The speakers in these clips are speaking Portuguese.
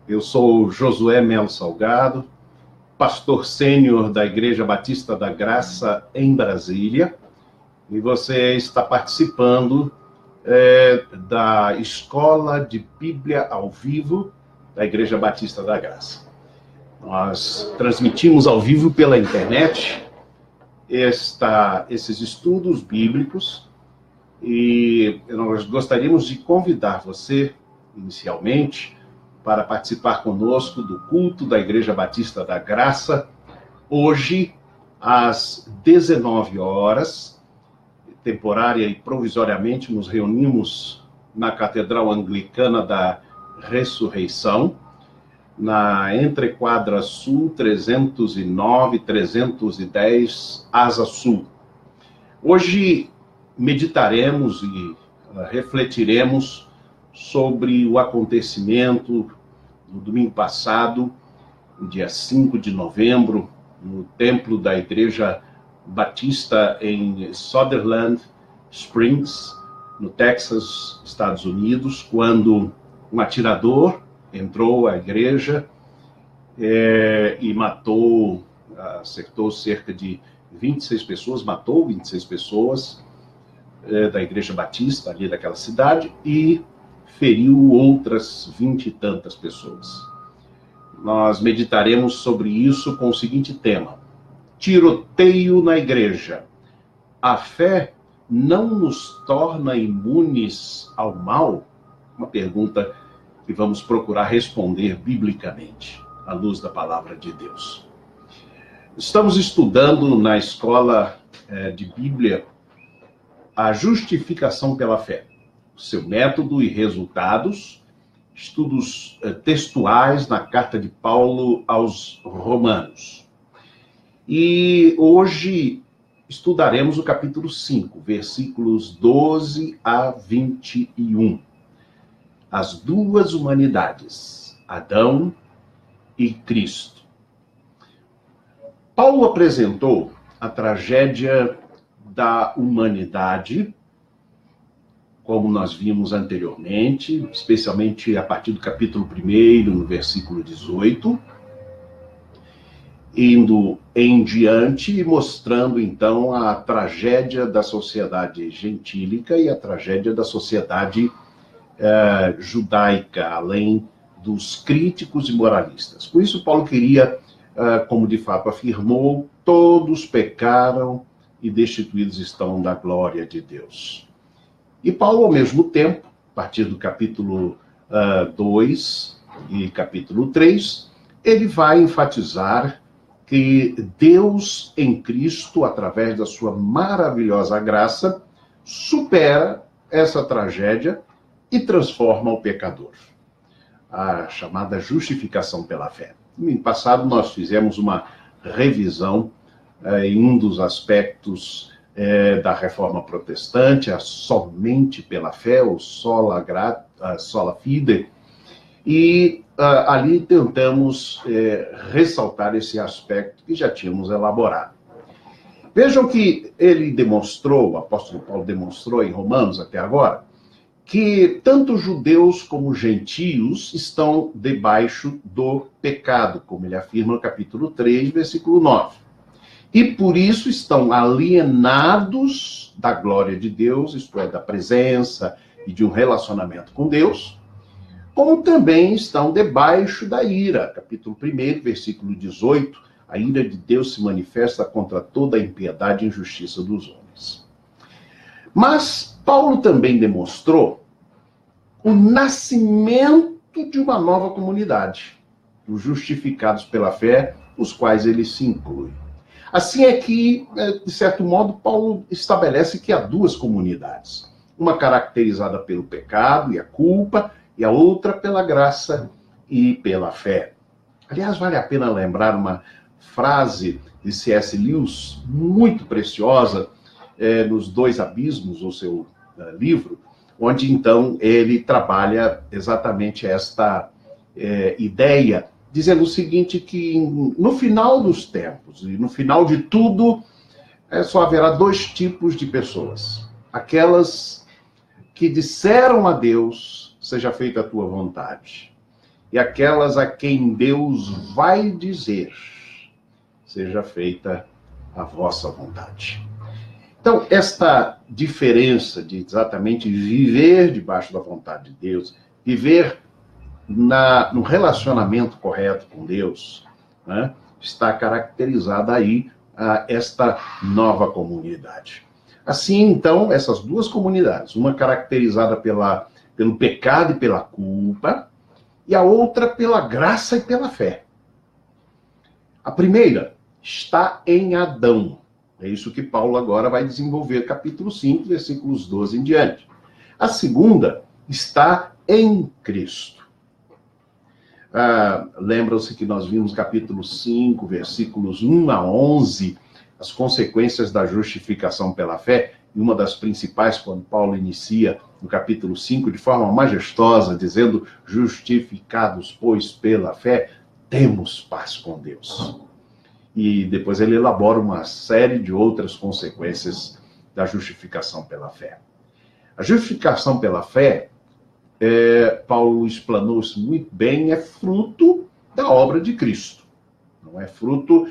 Eu sou Josué Melo Salgado, pastor sênior da Igreja Batista da Graça em Brasília, e você está participando da Escola de Bíblia ao Vivo da Igreja Batista da Graça. Nós transmitimos ao vivo pela internet esses estudos bíblicos e nós gostaríamos de convidar você, inicialmente, para participar conosco do culto da Igreja Batista da Graça, hoje, às 19 horas, temporária e provisoriamente, nos reunimos na Catedral Anglicana da Ressurreição, na Entrequadra Sul 309-310, Asa Sul. Hoje meditaremos e refletiremos sobre o acontecimento no domingo passado, no dia 5 de novembro, no templo da Igreja Batista em Sutherland Springs, no Texas, Estados Unidos, quando um atirador entrou à igreja e acertou cerca de 26 pessoas, matou 26 pessoas da Igreja Batista ali daquela cidade e feriu outras 20 e tantas pessoas. Nós meditaremos sobre isso com o seguinte tema: tiroteio na igreja. A fé não nos torna imunes ao mal? Uma pergunta que vamos procurar responder biblicamente, à luz da palavra de Deus. Estamos estudando na escola de Bíblia a justificação pela fé, seu método e resultados, estudos textuais na carta de Paulo aos Romanos. E hoje estudaremos o capítulo 5, versículos 12 a 21. As duas humanidades, Adão e Cristo. Paulo apresentou a tragédia da humanidade, como nós vimos anteriormente, especialmente a partir do capítulo 1, no versículo 18, indo em diante e mostrando, então, a tragédia da sociedade gentílica e a tragédia da sociedade judaica, além dos críticos e moralistas. Por isso, Paulo queria, como de fato afirmou, todos pecaram e destituídos estão da glória de Deus. E Paulo, ao mesmo tempo, a partir do capítulo 2 e capítulo 3, ele vai enfatizar que Deus em Cristo, através da sua maravilhosa graça, supera essa tragédia e transforma o pecador. A chamada justificação pela fé. No ano passado, nós fizemos uma revisão em um dos aspectos da Reforma Protestante, a somente pela fé, o sola fide, e ali tentamos ressaltar esse aspecto que já tínhamos elaborado. Vejam que ele demonstrou, o apóstolo Paulo demonstrou em Romanos até agora, que tanto judeus como gentios estão debaixo do pecado, como ele afirma no capítulo 3, versículo 9. E por isso estão alienados da glória de Deus, isto é, da presença e de um relacionamento com Deus, como também estão debaixo da ira. Capítulo 1, versículo 18, a ira de Deus se manifesta contra toda a impiedade e injustiça dos homens. Mas Paulo também demonstrou o nascimento de uma nova comunidade, os justificados pela fé, os quais ele se inclui. Assim é que, de certo modo, Paulo estabelece que há duas comunidades. Uma caracterizada pelo pecado e a culpa, e a outra pela graça e pela fé. Aliás, vale a pena lembrar uma frase de C.S. Lewis, muito preciosa, nos Dois Abismos, o seu livro, onde, então, ele trabalha exatamente esta ideia, dizendo o seguinte, que no final dos tempos, e no final de tudo, só haverá dois tipos de pessoas. Aquelas que disseram a Deus, seja feita a tua vontade. e aquelas a quem Deus vai dizer: seja feita a vossa vontade. Então, esta diferença de exatamente viver debaixo da vontade de Deus, viver no relacionamento correto com Deus, né, está caracterizada aí esta nova comunidade. Assim, então, essas duas comunidades, uma caracterizada pelo pecado e pela culpa, e a outra pela graça e pela fé. A primeira está em Adão. É isso que Paulo agora vai desenvolver, capítulo 5, versículos 12 em diante. A segunda está em Cristo. Lembram-se que nós vimos capítulo 5, versículos 1 a 11, as consequências da justificação pela fé, e uma das principais, quando Paulo inicia no capítulo 5, de forma majestosa, dizendo: justificados, pois, pela fé, temos paz com Deus. E depois ele elabora uma série de outras consequências da justificação pela fé. A justificação pela fé, Paulo explanou isso muito bem, é fruto da obra de Cristo. Não é fruto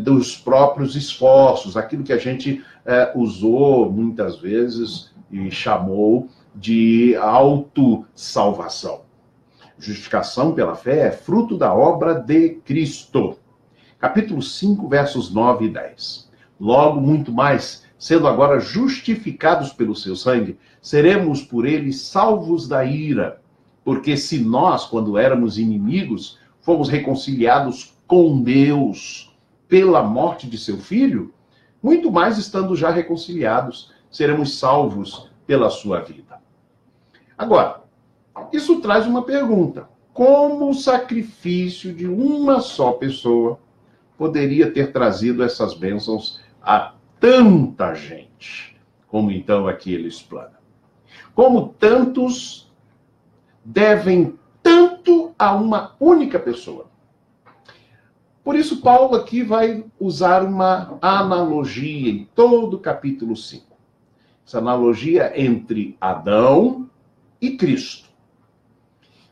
dos próprios esforços, aquilo que a gente usou muitas vezes e chamou de autossalvação. Justificação pela fé é fruto da obra de Cristo. Capítulo 5, versos 9 e 10. Logo, muito mais, sendo agora justificados pelo seu sangue, seremos por ele salvos da ira. Porque se nós, quando éramos inimigos, fomos reconciliados com Deus pela morte de seu filho, muito mais, estando já reconciliados, seremos salvos pela sua vida. Agora, isso traz uma pergunta: como o sacrifício de uma só pessoa poderia ter trazido essas bênçãos a tanta gente? Como então aqui ele explana. Como tantos devem tanto a uma única pessoa. Por isso, Paulo aqui vai usar uma analogia em todo o capítulo 5. Essa analogia entre Adão e Cristo.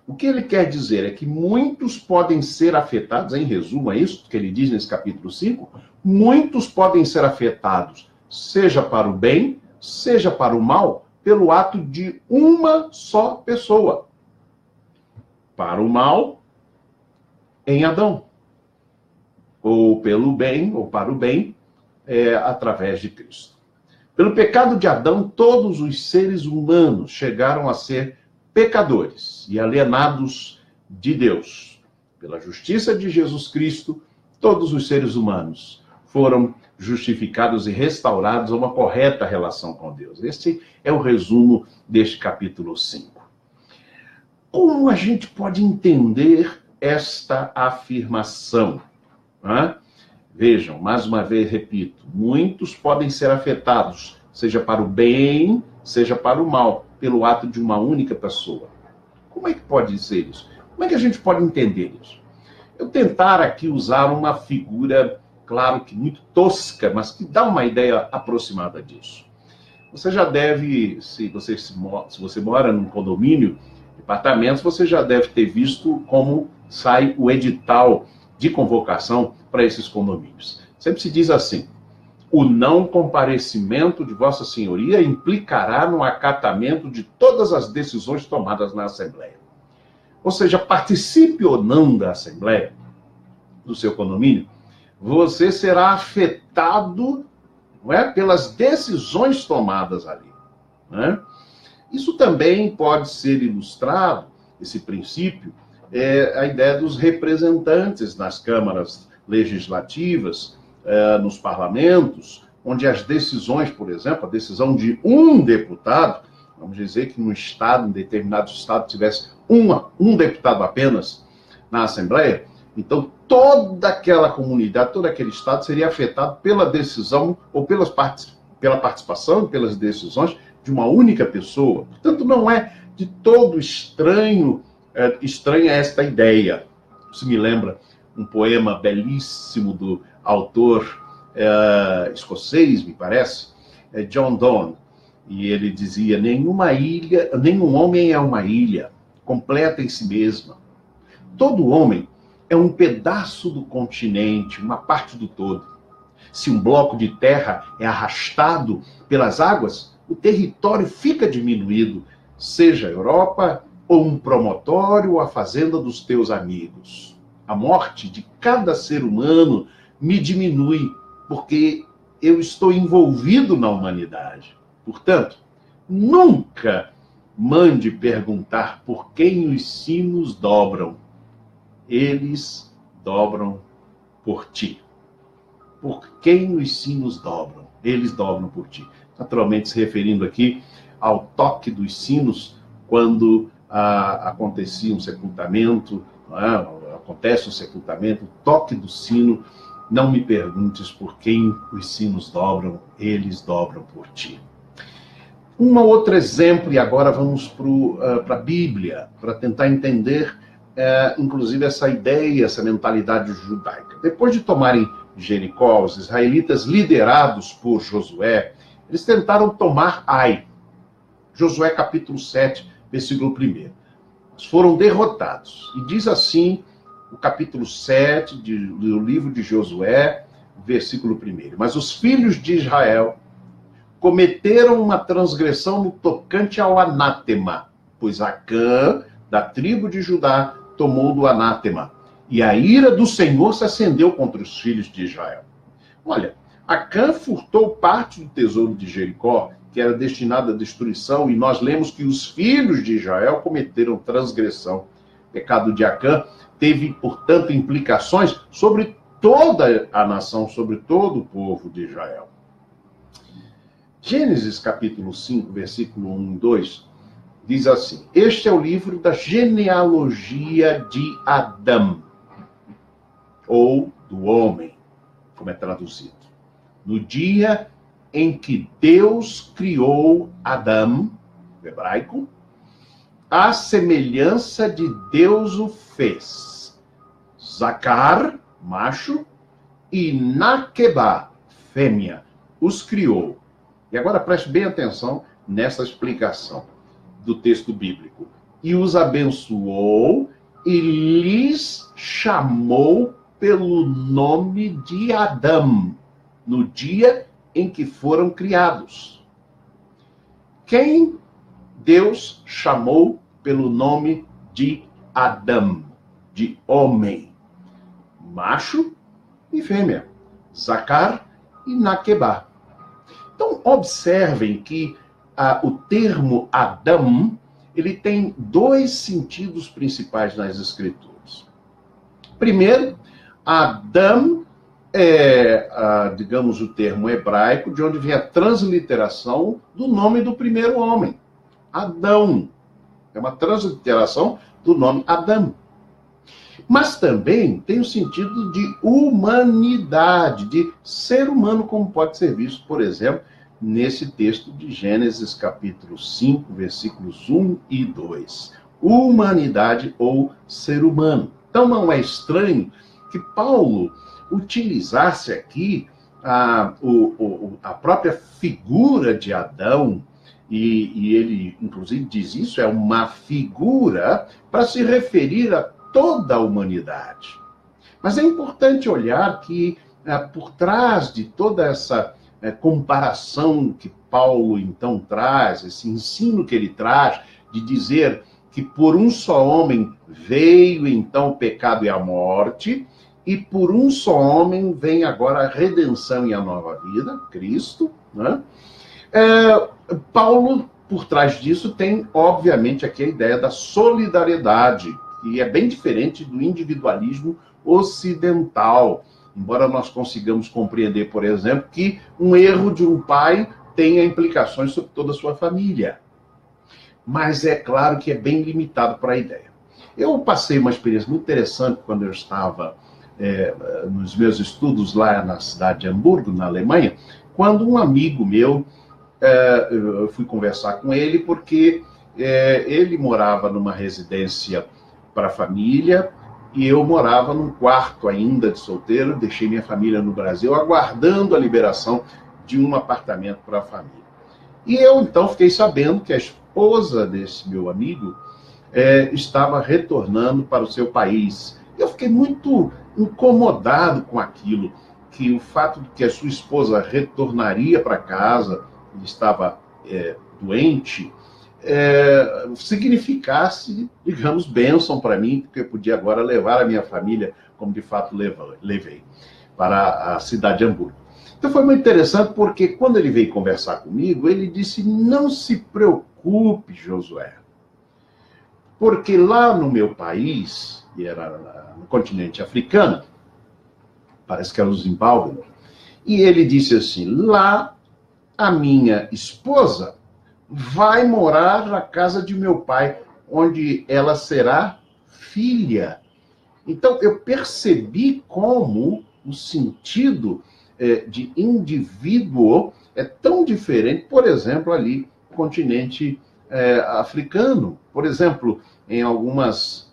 O que ele quer dizer é que muitos podem ser afetados, em resumo, é isso que ele diz nesse capítulo 5, muitos podem ser afetados, seja para o bem, seja para o mal, pelo ato de uma só pessoa. Para o mal, em Adão. Ou pelo bem, ou para o bem, através de Cristo. Pelo pecado de Adão, todos os seres humanos chegaram a ser pecadores e alienados de Deus. Pela justiça de Jesus Cristo, todos os seres humanos foram justificados e restaurados a uma correta relação com Deus. Esse é o resumo deste capítulo 5. Como a gente pode entender esta afirmação? Vejam, mais uma vez repito, muitos podem ser afetados, seja para o bem, seja para o mal, pelo ato de uma única pessoa. Como é que pode ser isso? Como é que a gente pode entender isso? Eu tentar aqui usar uma figura, claro que muito tosca, mas que dá uma ideia aproximada disso. Você já deve, se você mora num condomínio, apartamentos, você já deve ter visto como sai o edital de convocação para esses condomínios. Sempre se diz assim: o não comparecimento de Vossa Senhoria implicará no acatamento de todas as decisões tomadas na Assembleia. Ou seja, participe ou não da Assembleia, do seu condomínio, você será afetado, não é, pelas decisões tomadas ali. Não é? Isso também pode ser ilustrado, esse princípio, a ideia dos representantes nas câmaras legislativas, nos parlamentos, onde as decisões, por exemplo, a decisão de um deputado, vamos dizer que no estado, em determinado estado, tivesse um deputado apenas na Assembleia, então toda aquela comunidade, todo aquele estado seria afetado pela decisão ou pela participação e pelas decisões de uma única pessoa. Portanto, não é de todo estranha esta ideia. Isso me lembra um poema belíssimo do autor escocês, me parece, John Donne, e ele dizia: nenhum homem é uma ilha completa em si mesma. Todo homem é um pedaço do continente, uma parte do todo. Se um bloco de terra é arrastado pelas águas, o território fica diminuído, seja a Europa ou um promontório ou a fazenda dos teus amigos. A morte de cada ser humano me diminui, porque eu estou envolvido na humanidade. Portanto, nunca mande perguntar por quem os sinos dobram. Eles dobram por ti. Por quem os sinos dobram? Eles dobram por ti. Naturalmente, se referindo aqui ao toque dos sinos, quando acontecia um sepultamento, acontece um sepultamento, o toque do sino, não me perguntes por quem os sinos dobram, eles dobram por ti. Um outro exemplo, e agora vamos para a Bíblia, para tentar entender, inclusive, essa ideia, essa mentalidade judaica. Depois de tomarem Jericó, os israelitas, liderados por Josué, eles tentaram tomar Ai. Josué capítulo 7, versículo 1. Eles foram derrotados. E diz assim, o capítulo 7 do livro de Josué, versículo 1. Mas os filhos de Israel cometeram uma transgressão no tocante ao anátema, pois Acã, da tribo de Judá, tomou do anátema. E a ira do Senhor se acendeu contra os filhos de Israel. Olha, Acã furtou parte do tesouro de Jericó, que era destinado à destruição, e nós lemos que os filhos de Israel cometeram transgressão. O pecado de Acã teve, portanto, implicações sobre toda a nação, sobre todo o povo de Israel. Gênesis capítulo 5, versículo 1 e 2, diz assim: este é o livro da genealogia de Adão, ou do homem, como é traduzido. No dia em que Deus criou Adão, hebraico, a semelhança de Deus o fez. Zacar, macho, e Naquebá, fêmea, os criou. E agora preste bem atenção nessa explicação do texto bíblico. E os abençoou e lhes chamou pelo nome de Adão, no dia em que foram criados. Quem Deus chamou pelo nome de Adão, de homem? Macho e fêmea, Zacar e Naquebá. Então, observem que o termo Adão, ele tem dois sentidos principais nas Escrituras. Primeiro, Adão digamos, o termo hebraico, de onde vem a transliteração do nome do primeiro homem, Adão. É uma transliteração do nome Adão. Mas também tem o sentido de humanidade, de ser humano, como pode ser visto, por exemplo, nesse texto de Gênesis capítulo 5, versículos 1 e 2. Humanidade ou ser humano. Então não é estranho que Paulo utilizasse aqui a própria figura de Adão, e ele, inclusive, diz isso, é uma figura para se referir a toda a humanidade. Mas é importante olhar que, por trás de toda essa comparação que Paulo, então, traz, esse ensino que ele traz, de dizer que por um só homem veio, então, o pecado e a morte, e por um só homem vem agora a redenção e a nova vida, Cristo, né? Paulo, por trás disso, tem, obviamente, aqui a ideia da solidariedade, que é bem diferente do individualismo ocidental, embora nós consigamos compreender, por exemplo, que um erro de um pai tenha implicações sobre toda a sua família. Mas é claro que é bem limitado para a ideia. Eu passei uma experiência muito interessante quando eu estava nos meus estudos lá na cidade de Hamburgo, na Alemanha, quando um amigo meu, eu fui conversar com ele porque ele morava numa residência para a família e eu morava num quarto ainda de solteiro, deixei minha família no Brasil, aguardando a liberação de um apartamento para a família. E eu, então, fiquei sabendo que a esposa desse meu amigo estava retornando para o seu país. Eu fiquei muito incomodado com aquilo, que o fato de que a sua esposa retornaria para casa, ele estava doente, significasse, digamos, bênção para mim, porque eu podia agora levar a minha família, como de fato levei, para a cidade de Hamburgo. Então foi muito interessante, porque quando ele veio conversar comigo, ele disse: não se preocupe, Josué, porque lá no meu país, e era no continente africano, parece que era o Zimbábue, e ele disse assim: lá a minha esposa vai morar na casa de meu pai, onde ela será filha. Então eu percebi como o sentido de indivíduo é tão diferente, por exemplo, ali no continente africano. Por exemplo, em alguns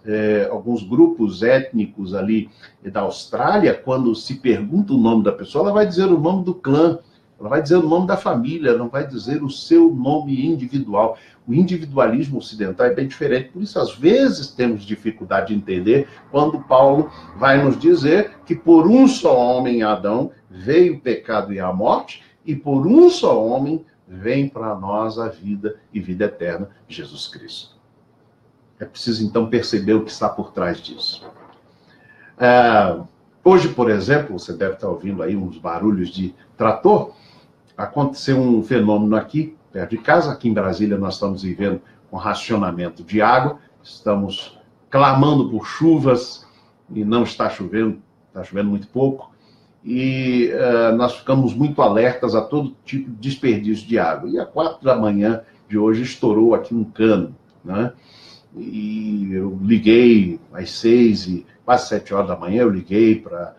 grupos étnicos ali da Austrália, quando se pergunta o nome da pessoa, ela vai dizer o nome do clã, ela vai dizer o nome da família, não vai dizer o seu nome individual. O individualismo ocidental é bem diferente, por isso às vezes temos dificuldade de entender quando Paulo vai nos dizer que por um só homem, Adão, veio o pecado e a morte, e por um só homem vem para nós a vida e vida eterna, Jesus Cristo. É preciso então perceber o que está por trás disso. Hoje, por exemplo, você deve estar ouvindo aí uns barulhos de trator. Aconteceu um fenômeno aqui, perto de casa, aqui em Brasília nós estamos vivendo um racionamento de água, estamos clamando por chuvas e não está chovendo muito pouco, e nós ficamos muito alertas a todo tipo de desperdício de água. E às 4 da manhã de hoje estourou aqui um cano, né? E eu liguei às 6 e quase 7 horas da manhã, eu liguei para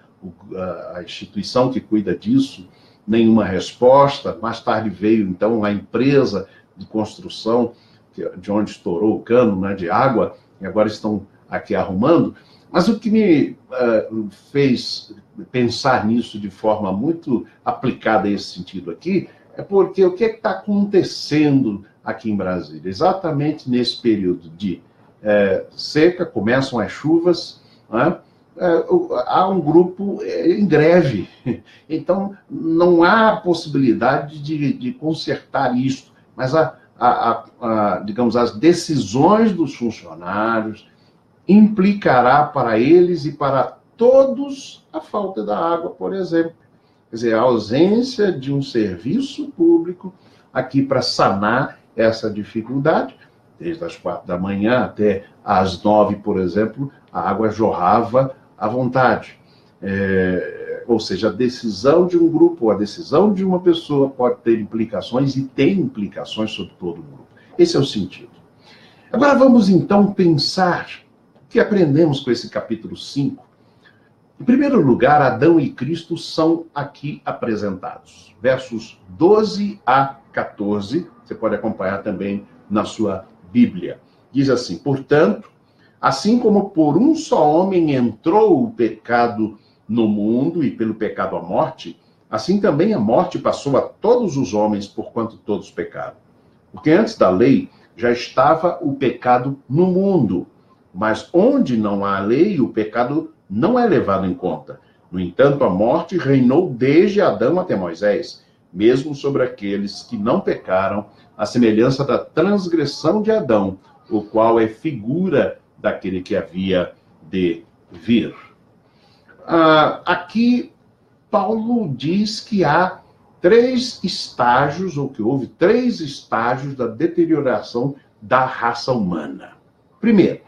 a instituição que cuida disso, nenhuma resposta. Mais tarde veio, então, a empresa de construção, de onde estourou o cano, né, de água, e agora estão aqui arrumando. Mas o que me fez pensar nisso de forma muito aplicada a esse sentido aqui, é porque o que está acontecendo aqui em Brasília? Exatamente nesse período de seca, começam as chuvas, né? Há um grupo em greve. Então, não há possibilidade de consertar isso, mas digamos, as decisões dos funcionários implicará para eles e para todos a falta da água, por exemplo. Quer dizer, a ausência de um serviço público aqui para sanar essa dificuldade. Desde as 4 da manhã até às 9, por exemplo, a água jorrava à vontade. Ou seja, a decisão de um grupo, a decisão de uma pessoa pode ter implicações e tem implicações sobre todo o grupo. Esse é o sentido. Agora vamos então pensar o que aprendemos com esse capítulo 5. Em primeiro lugar, Adão e Cristo são aqui apresentados. Versos 12 a 14, você pode acompanhar também na sua Bíblia. Diz assim: portanto, assim como por um só homem entrou o pecado no mundo e pelo pecado a morte, assim também a morte passou a todos os homens, porquanto todos pecaram. Porque antes da lei já estava o pecado no mundo, mas onde não há lei, o pecado não é levado em conta. No entanto, a morte reinou desde Adão até Moisés, mesmo sobre aqueles que não pecaram, à semelhança da transgressão de Adão, o qual é figura daquele que havia de vir. Aqui, Paulo diz que há 3 estágios, ou que houve 3 estágios da deterioração da raça humana. Primeiro,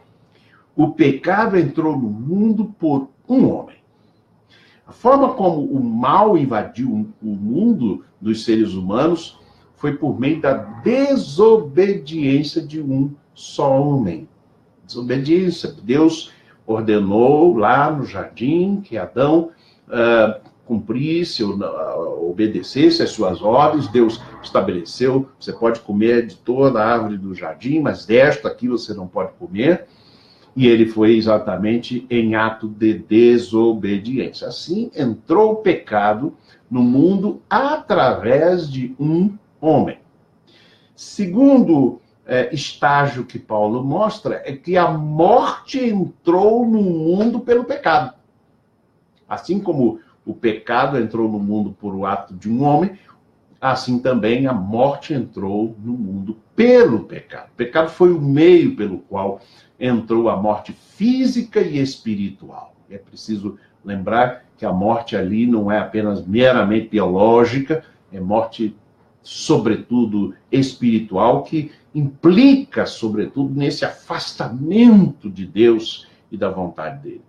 o pecado entrou no mundo por um homem. A forma como o mal invadiu o mundo dos seres humanos foi por meio da desobediência de um só homem. Desobediência. Deus ordenou lá no jardim que Adão cumprisse, obedecesse às suas ordens. Deus estabeleceu: você pode comer de toda a árvore do jardim, mas desta aqui você não pode comer. E ele foi exatamente em ato de desobediência. Assim entrou o pecado no mundo através de um homem. Segundo estágio que Paulo mostra é que a morte entrou no mundo pelo pecado. Assim como o pecado entrou no mundo por o ato de um homem, assim também a morte entrou no mundo pelo pecado. O pecado foi o meio pelo qual entrou a morte física e espiritual. É preciso lembrar que a morte ali não é apenas meramente biológica, é morte, sobretudo, espiritual, que implica, sobretudo, nesse afastamento de Deus e da vontade dele.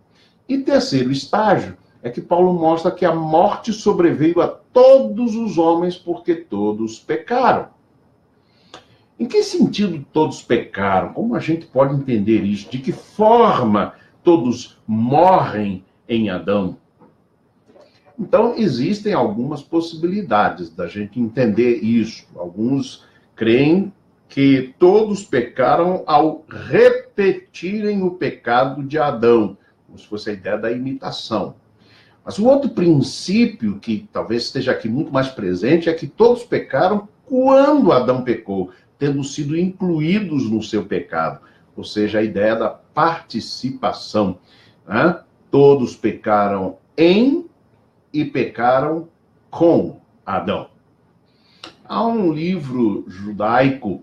E terceiro estágio é que Paulo mostra que a morte sobreveio a todos os homens porque todos pecaram. Em que sentido todos pecaram? Como a gente pode entender isso? De que forma todos morrem em Adão? Então, existem algumas possibilidades da gente entender isso. Alguns creem que todos pecaram ao repetirem o pecado de Adão, como se fosse a ideia da imitação. Mas o outro princípio, que talvez esteja aqui muito mais presente, é que todos pecaram quando Adão pecou, tendo sido incluídos no seu pecado. Ou seja, a ideia da participação. Né? Todos pecaram em e pecaram com Adão. Há um livro judaico,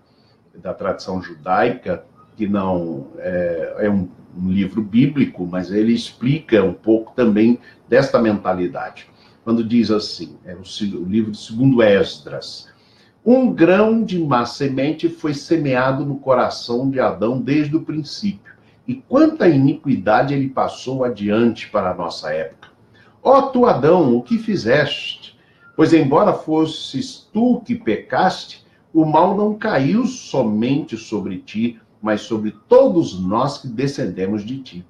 da tradição judaica, que não é um livro bíblico, mas ele explica um pouco também desta mentalidade. Quando diz assim, é o livro de 2 Esdras: um grão de má semente foi semeado no coração de Adão desde o princípio, e quanta iniquidade ele passou adiante para a nossa época. Ó tu, Adão, o que fizeste? Pois embora fosses tu que pecaste, o mal não caiu somente sobre ti, mas sobre todos nós que descendemos de ti.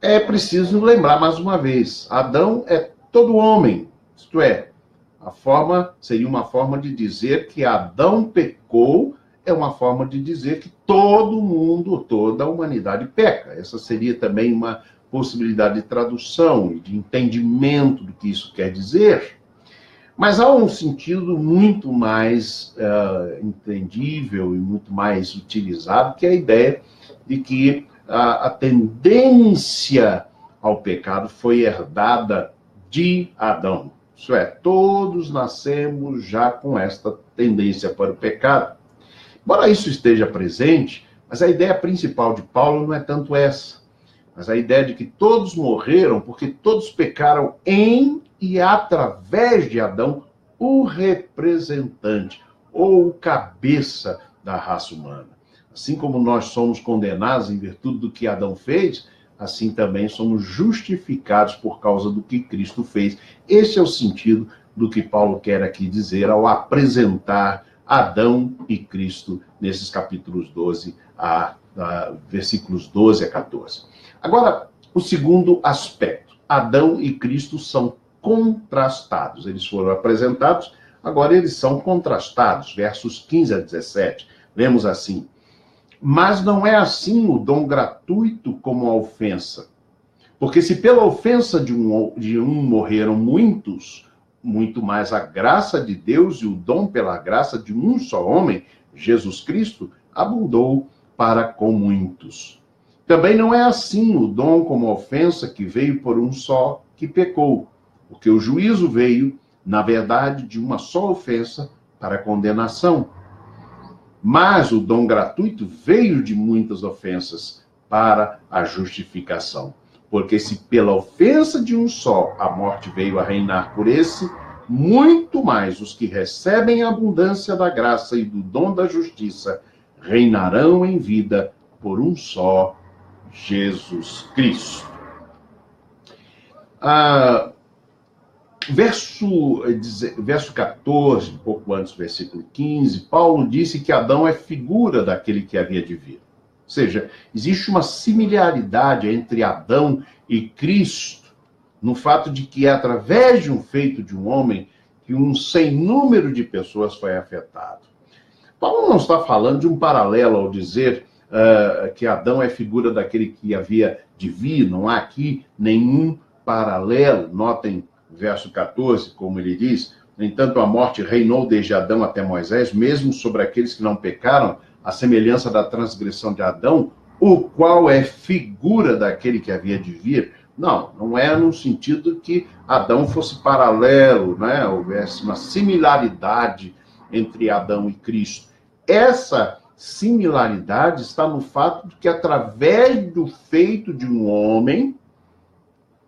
É preciso lembrar mais uma vez, Adão é todo homem, isto é, seria uma forma de dizer que Adão pecou, é uma forma de dizer que todo mundo, toda a humanidade peca. Essa seria também uma possibilidade de tradução e de entendimento do que isso quer dizer. Mas há um sentido muito mais entendível e muito mais utilizado, que é a ideia de que a tendência ao pecado foi herdada de Adão. Isso é, todos nascemos já com esta tendência para o pecado. Embora isso esteja presente, mas a ideia principal de Paulo não é tanto essa, mas a ideia de que todos morreram porque todos pecaram em e através de Adão, o representante ou o cabeça da raça humana. Assim como nós somos condenados em virtude do que Adão fez, assim também somos justificados por causa do que Cristo fez. Esse é o sentido do que Paulo quer aqui dizer ao apresentar Adão e Cristo nesses capítulos 12 versículos 12 a 14. Agora, o segundo aspecto. Adão e Cristo são contrastados. Eles foram apresentados, agora eles são contrastados. Versos 15 a 17. Lemos assim: mas não é assim o dom gratuito como a ofensa. Porque se pela ofensa de um morreram muitos, muito mais a graça de Deus e o dom pela graça de um só homem, Jesus Cristo, abundou para com muitos. Também não é assim o dom como a ofensa, que veio por um só que pecou. Porque o juízo veio, na verdade, de uma só ofensa para condenação. Mas o dom gratuito veio de muitas ofensas para a justificação. Porque se pela ofensa de um só a morte veio a reinar por esse, muito mais os que recebem a abundância da graça e do dom da justiça reinarão em vida por um só, Jesus Cristo. Verso 14, um pouco antes do versículo 15, Paulo disse que Adão é figura daquele que havia de vir. Ou seja, existe uma similaridade entre Adão e Cristo, no fato de que é através de um feito de um homem que um sem número de pessoas foi afetado. Paulo não está falando de um paralelo ao dizer que Adão é figura daquele que havia de vir, não há aqui nenhum paralelo. Notem verso 14, como ele diz: No entanto, a morte reinou desde Adão até Moisés, mesmo sobre aqueles que não pecaram, à semelhança da transgressão de Adão, o qual é figura daquele que havia de vir. Não, não é no sentido que Adão fosse paralelo, né? Houvesse uma similaridade entre Adão e Cristo. Essa similaridade está no fato de que, através do feito de um homem,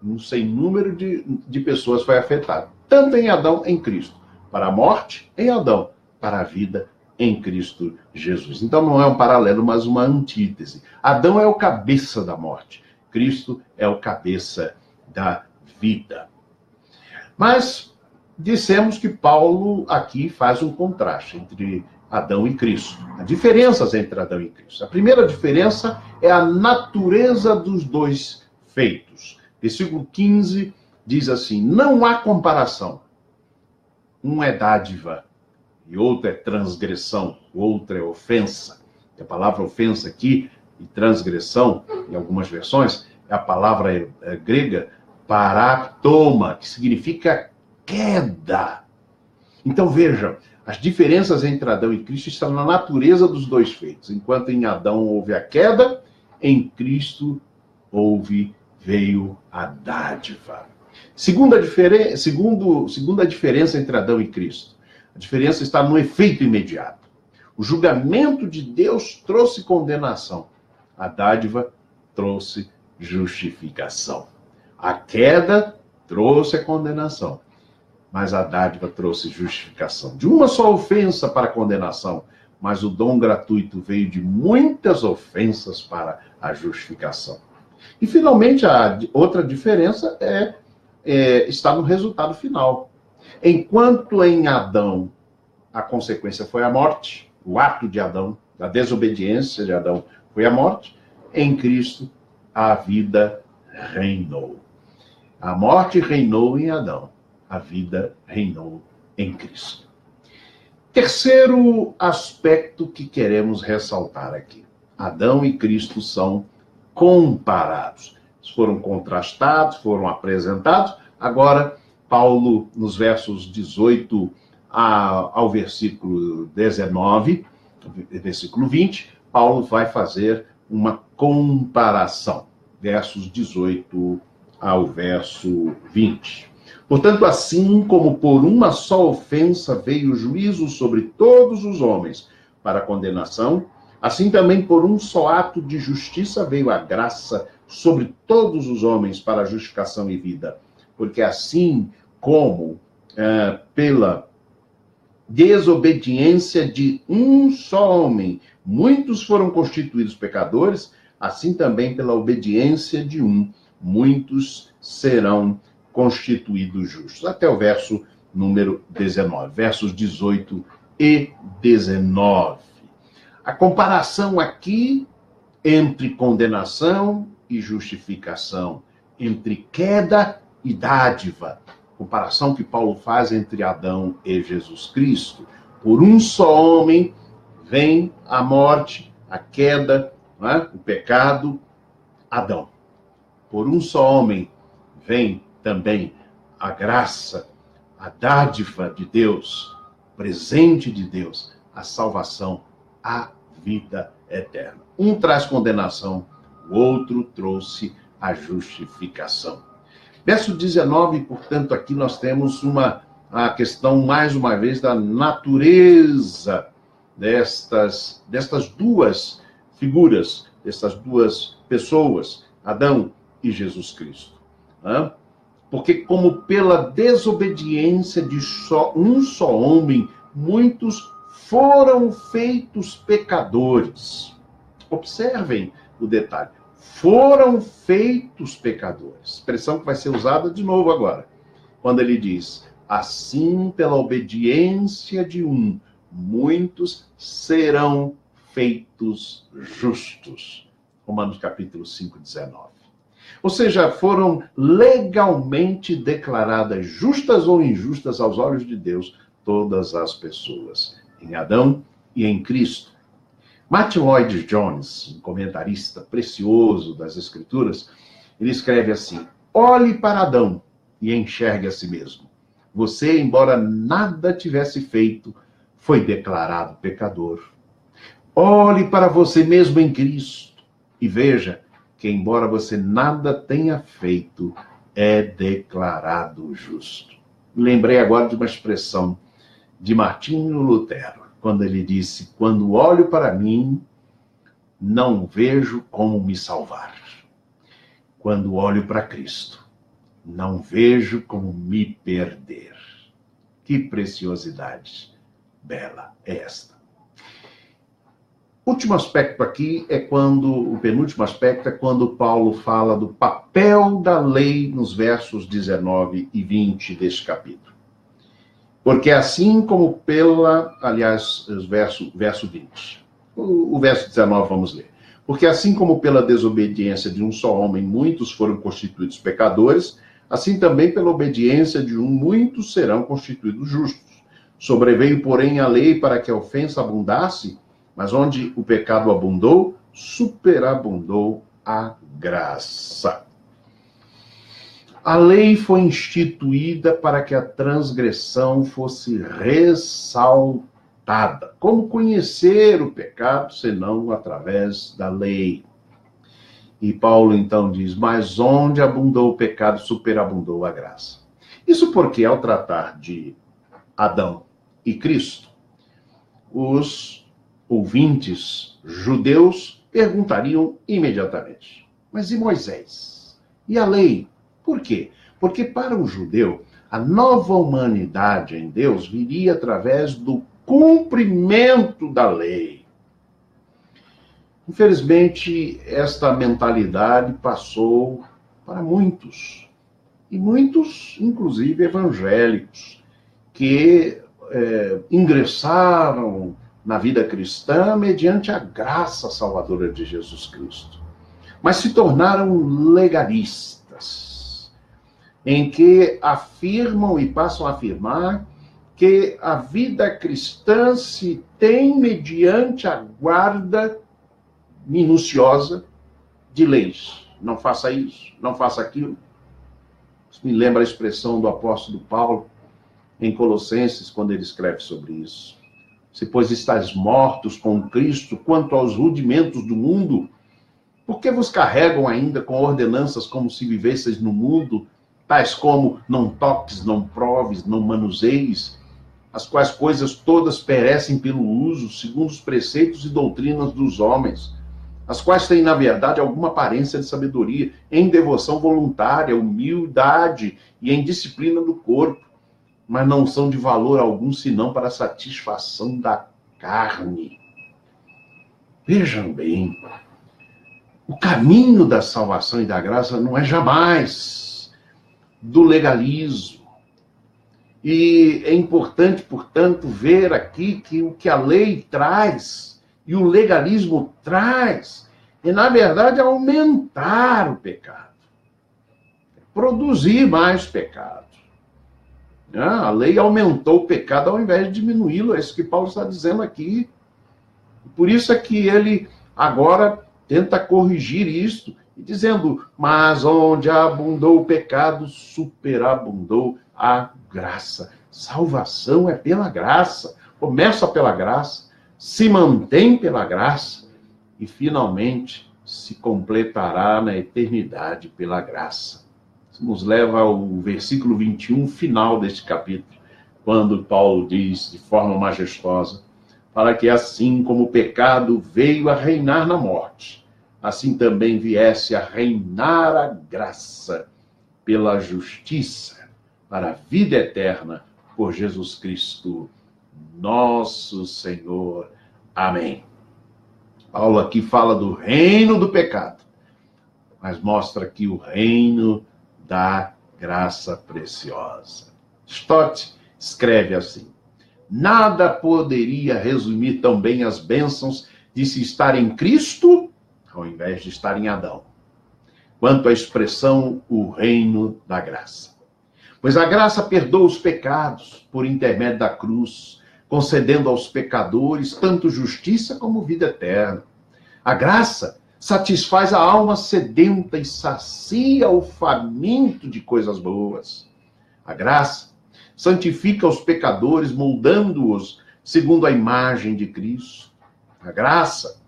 um sem número de pessoas foi afetado. Tanto em Adão, em Cristo. Para a morte, em Adão. Para a vida, em Cristo Jesus. Então não é um paralelo, mas uma antítese. Adão é o cabeça da morte. Cristo é o cabeça da vida. Mas dissemos que Paulo aqui faz um contraste entre Adão e Cristo. Há diferenças entre Adão e Cristo. A primeira diferença é a natureza dos dois feitos. Versículo 15 diz assim: não há comparação. Um é dádiva e outro é transgressão, o outro é ofensa. A palavra ofensa aqui e transgressão, em algumas versões, é a palavra grega paraptoma, que significa queda. Então vejam, as diferenças entre Adão e Cristo estão na natureza dos dois feitos. Enquanto em Adão houve a queda, em Cristo veio a dádiva. Segunda diferença entre Adão e Cristo. A diferença está no efeito imediato. O julgamento de Deus trouxe condenação. A dádiva trouxe justificação. A queda trouxe a condenação, mas a dádiva trouxe justificação. De uma só ofensa para a condenação, mas o dom gratuito veio de muitas ofensas para a justificação. E, finalmente, a outra diferença está no resultado final. Enquanto em Adão a consequência foi a morte, o ato de Adão, a desobediência de Adão foi a morte, em Cristo a vida reinou. A morte reinou em Adão, a vida reinou em Cristo. Terceiro aspecto que queremos ressaltar aqui. Adão e Cristo são comparados. Eles foram contrastados, foram apresentados. Agora, Paulo, nos versos 18 ao versículo 19, versículo 20, Paulo vai fazer uma comparação. Versos 18 ao verso 20. Portanto, assim como por uma só ofensa veio o juízo sobre todos os homens para condenação, assim também por um só ato de justiça veio a graça sobre todos os homens para justificação e vida. Porque assim como pela desobediência de um só homem muitos foram constituídos pecadores, assim também pela obediência de um muitos serão constituídos justos. Até o verso número 19, versos 18 e 19. A comparação aqui entre condenação e justificação, entre queda e dádiva. Comparação que Paulo faz entre Adão e Jesus Cristo. Por um só homem vem a morte, a queda, o pecado, Adão. Por um só homem vem também a graça, a dádiva de Deus, presente de Deus, a salvação, a vida eterna. Um traz condenação, o outro trouxe a justificação. Verso 19, portanto, aqui nós temos a questão, mais uma vez, da natureza destas duas figuras, dessas duas pessoas, Adão e Jesus Cristo. Porque como pela desobediência de um só homem, muitos foram feitos pecadores. Observem o detalhe. Foram feitos pecadores. Expressão que vai ser usada de novo agora. Quando ele diz, assim pela obediência de um, muitos serão feitos justos. Romanos capítulo 5, 19. Ou seja, foram legalmente declaradas justas ou injustas aos olhos de Deus todas as pessoas, em Adão e em Cristo. Martin Lloyd-Jones, um comentarista precioso das Escrituras, ele escreve assim: olhe para Adão e enxergue a si mesmo. Você, embora nada tivesse feito, foi declarado pecador. Olhe para você mesmo em Cristo e veja que, embora você nada tenha feito, é declarado justo. Lembrei agora de uma expressão de Martinho Lutero, quando ele disse: quando olho para mim, não vejo como me salvar. Quando olho para Cristo, não vejo como me perder. Que preciosidade bela é esta. O último aspecto aqui o penúltimo aspecto é quando Paulo fala do papel da lei nos versos 19 e 20 deste capítulo. Porque assim como verso 20. O verso 19 vamos ler. Porque assim como pela desobediência de um só homem muitos foram constituídos pecadores, assim também pela obediência de um muitos serão constituídos justos. Sobreveio, porém, a lei para que a ofensa abundasse, mas onde o pecado abundou, superabundou a graça. A lei foi instituída para que a transgressão fosse ressaltada. Como conhecer o pecado, senão através da lei? E Paulo então diz: mas onde abundou o pecado, superabundou a graça. Isso porque, ao tratar de Adão e Cristo, os ouvintes judeus perguntariam imediatamente: mas e Moisés? E a lei? Por quê? Porque para um judeu, a nova humanidade em Deus viria através do cumprimento da lei. Infelizmente, esta mentalidade passou para muitos, e muitos, inclusive evangélicos, que ingressaram na vida cristã mediante a graça salvadora de Jesus Cristo, mas se tornaram legalistas, em que afirmam e passam a afirmar que a vida cristã se tem mediante a guarda minuciosa de leis. Não faça isso, não faça aquilo. Isso me lembra a expressão do apóstolo Paulo em Colossenses, quando ele escreve sobre isso. Se, pois, estáis mortos com Cristo quanto aos rudimentos do mundo, por que vos carregam ainda com ordenanças como se vivesseis no mundo, tais como não toques, não proves, não manuseis, as quais coisas todas perecem pelo uso, segundo os preceitos e doutrinas dos homens, as quais têm, na verdade, alguma aparência de sabedoria, em devoção voluntária, humildade e em disciplina do corpo, mas não são de valor algum, senão para a satisfação da carne. Vejam bem, o caminho da salvação e da graça não é jamais do legalismo. E é importante, portanto, ver aqui que o que a lei traz e o legalismo traz é, na verdade, aumentar o pecado, produzir mais pecado. A lei aumentou o pecado ao invés de diminuí-lo, é isso que Paulo está dizendo aqui. Por isso é que ele agora tenta corrigir isso, dizendo: mas onde abundou o pecado, superabundou a graça. Salvação é pela graça, começa pela graça, se mantém pela graça e finalmente se completará na eternidade pela graça. Isso nos leva ao versículo 21, final deste capítulo, quando Paulo diz de forma majestosa: para que assim como o pecado veio a reinar na morte, assim também viesse a reinar a graça pela justiça, para a vida eterna, por Jesus Cristo, nosso Senhor. Amém. Paulo aqui fala do reino do pecado, mas mostra aqui o reino da graça preciosa. Stott escreve assim: nada poderia resumir tão bem as bênçãos de se estar em Cristo ao invés de estar em Adão, quanto à expressão o reino da graça. Pois a graça perdoa os pecados por intermédio da cruz, concedendo aos pecadores tanto justiça como vida eterna. A graça satisfaz a alma sedenta e sacia o faminto de coisas boas. A graça santifica os pecadores, moldando-os segundo a imagem de Cristo. A graça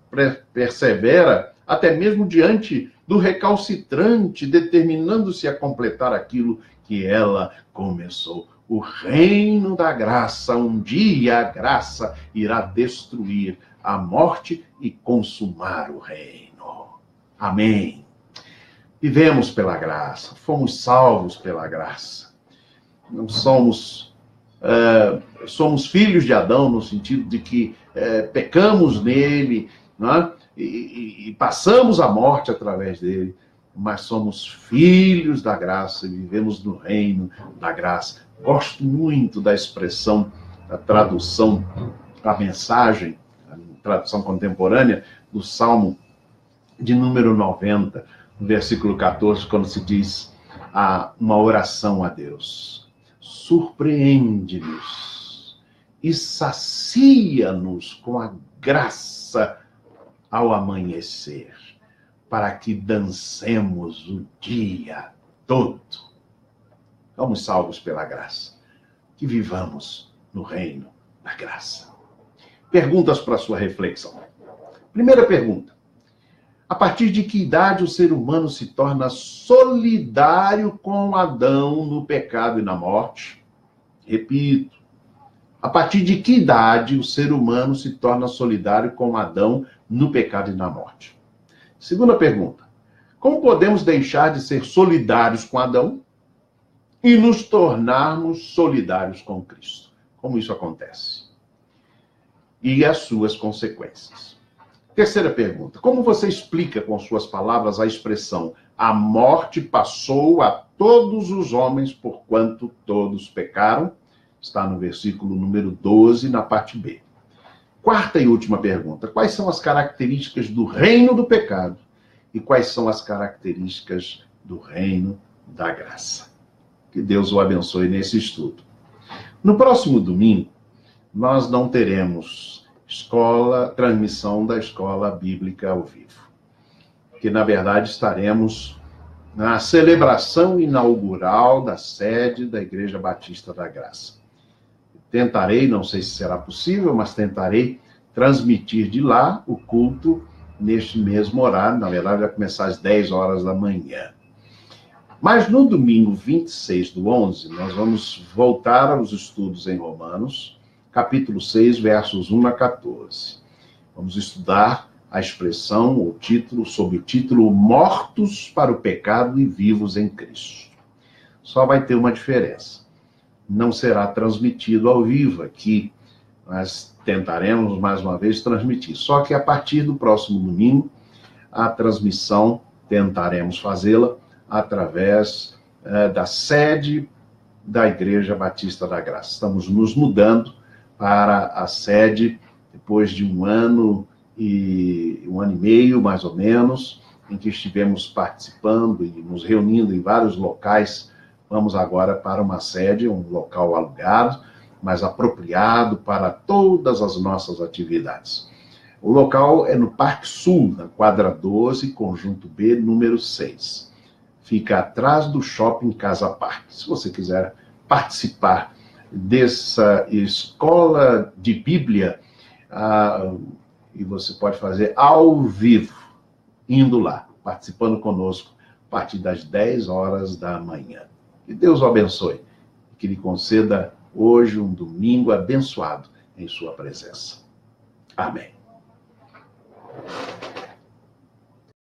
persevera até mesmo diante do recalcitrante, determinando-se a completar aquilo que ela começou. O reino da graça, um dia a graça irá destruir a morte e consumar o reino. Amém. Vivemos pela graça, fomos salvos pela graça. Não somos filhos de Adão no sentido de que pecamos nele, né? E passamos a morte através dele, mas somos filhos da graça e vivemos no reino da graça. Gosto muito da expressão, da tradução, da mensagem, a tradução contemporânea do Salmo de número 90, no versículo 14, quando se diz uma oração a Deus. Surpreende-nos e sacia-nos com a graça ao amanhecer, para que dancemos o dia todo. Somos salvos pela graça. Que vivamos no reino da graça. Perguntas para sua reflexão. Primeira pergunta. A partir de que idade o ser humano se torna solidário com Adão no pecado e na morte? Repito. A partir de que idade o ser humano se torna solidário com Adão no pecado e na morte? Segunda pergunta. Como podemos deixar de ser solidários com Adão e nos tornarmos solidários com Cristo? Como isso acontece? E as suas consequências. Terceira pergunta. Como você explica com suas palavras a expressão "a morte passou a todos os homens porquanto todos pecaram"? Está no versículo número 12, na parte B. Quarta e última pergunta. Quais são as características do reino do pecado e quais são as características do reino da graça? Que Deus o abençoe nesse estudo. No próximo domingo, nós não teremos transmissão da escola bíblica ao vivo. Que, na verdade, estaremos na celebração inaugural da sede da Igreja Batista da Graça. Tentarei, não sei se será possível, mas tentarei transmitir de lá o culto neste mesmo horário. Na verdade, vai começar às 10 horas da manhã. Mas no domingo 26/11, nós vamos voltar aos estudos em Romanos, capítulo 6, versos 1 a 14. Vamos estudar a expressão, o título, sob o título "Mortos para o pecado e vivos em Cristo". Só vai ter uma diferença. Não será transmitido ao vivo aqui, mas tentaremos mais uma vez transmitir. Só que a partir do próximo domingo, a transmissão tentaremos fazê-la através da sede da Igreja Batista da Graça. Estamos nos mudando para a sede depois de um ano e meio, mais ou menos, em que estivemos participando e nos reunindo em vários locais. Vamos agora para uma sede, um local alugado, mas apropriado para todas as nossas atividades. O local é no Parque Sul, na quadra 12, conjunto B, número 6. Fica atrás do Shopping Casa Parque. Se você quiser participar dessa escola de Bíblia, e você pode fazer ao vivo, indo lá, participando conosco, a partir das 10 horas da manhã. Que Deus o abençoe, que lhe conceda hoje um domingo abençoado em sua presença. Amém.